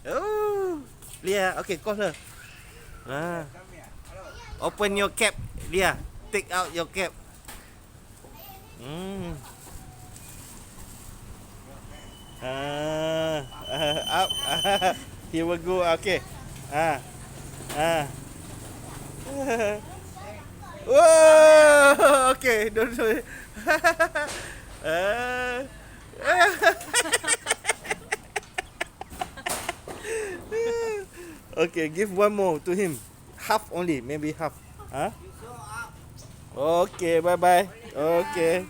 Oh, Leah. Okay, call her. Open your cap, Leah. Take out your cap. Hmm. Up. Here we go. Okay. Ah. Ah. Whoa. Okay. Don't do it. Ah. Okay, give one more to him. Half only, maybe half. Huh? Okay, bye bye. Okay.